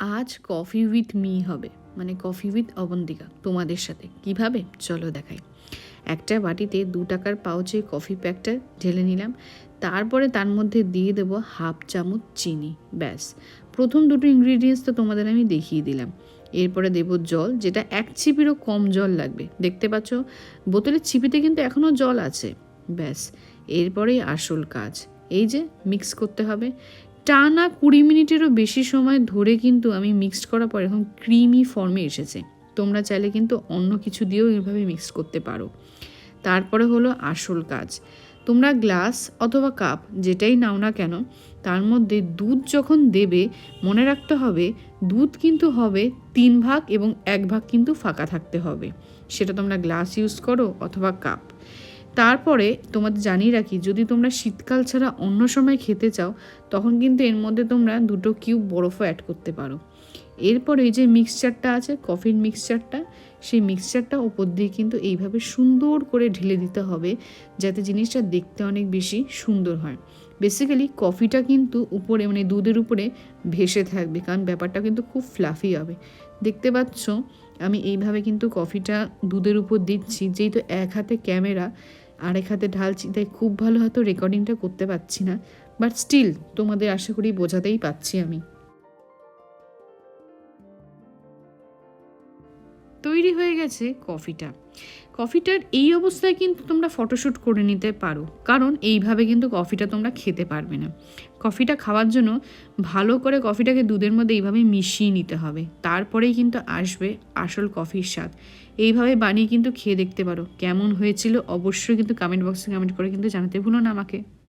আজ coffee with me হবে, মানে কফি উইথ অবন্তিকা তোমাদের সাথে। কিভাবে চলো দেখাই। একটা বাটিতে 2 টাকার পাউচে কফি প্যাকটা ঢেলে নিলাম। তারপরে তার মধ্যে দিয়ে দেবো হাফ চামচ চিনি। ব্যাস, প্রথম দুটো ইনগ্রিডিয়েন্টস তো তোমাদের আমি দেখিয়ে দিলাম। এরপরে দেবো জল, যেটা 1 চিপিরও কম জল লাগবে। দেখতে পাচ্ছ বোতলের চিপিতে কিন্তু এখনও জল আছে। ব্যাস, এরপরেই আসল কাজ। এই যে মিক্স করতে হবে টানা 20 মিনিটেরও বেশি সময় ধরে। কিন্তু আমি মিক্সড করার পর এখন ক্রিমি ফর্মে এসেছে। তোমরা চাইলে কিন্তু অন্য কিছু দিয়েও এভাবে মিক্স করতে পারো। তারপরে হলো আসল কাজ। তোমরা গ্লাস অথবা কাপ যেটাই নাও না কেন, তার মধ্যে দুধ যখন দেবে মনে রাখতে হবে দুধ কিন্তু হবে 3 ভাগ এবং 1 ভাগ কিন্তু ফাঁকা থাকতে হবে। সেটা তোমরা গ্লাস ইউজ করো অথবা কাপ। তারপরে তোমাদের জানিয়ে রাখি, যদি তোমরা শীতকাল ছাড়া অন্য সময় খেতে চাও তখন কিন্তু এর মধ্যে তোমরা 2 কিউব বরফও অ্যাড করতে পারো। এরপরে এই যে মিক্সচারটা আছে, কফির মিক্সচারটা, সেই মিক্সচারটা ওপর দিয়ে কিন্তু এইভাবে সুন্দর করে ঢেলে দিতে হবে, যাতে জিনিসটা দেখতে অনেক বেশি সুন্দর হয়। বেসিক্যালি কফিটা কিন্তু উপরে মানে দুধের উপরে ভেসে থাকবে, কারণ ব্যাপারটা কিন্তু খুব ফ্লাফি হবে। দেখতে পাচ্ছ আমি এইভাবে কিন্তু কফিটা দুধের উপর দিচ্ছি, যেহেতু এক হাতে ক্যামেরা আর এক হাতে ঢালছি, তাই খুব ভালো হয়তো রেকর্ডিংটা করতে পারছি না, বাট স্টিল তোমাদের আশা করি বোঝাতেই পাচ্ছি আমি। তৈরি হয়ে গেছে কফিটা। কফিটার এই অবস্থায় কিন্তু তোমরা ফটোশ্যুট করে নিতে পারো, কারণ এইভাবে কিন্তু কফিটা তোমরা খেতে পারবে না। কফিটা খাওয়ার জন্য ভালো করে কফিটাকে দুধের মধ্যে এইভাবে মিশিয়ে নিতে হবে, তারপরেই কিন্তু আসবে আসল কফির স্বাদ। এইভাবে বানিয়ে কিন্তু খেয়ে দেখতে পারো। কেমন হয়েছিল অবশ্যই কিন্তু কমেন্ট বক্সে কমেন্ট করে কিন্তু জানাতে ভুলো না আমাকে।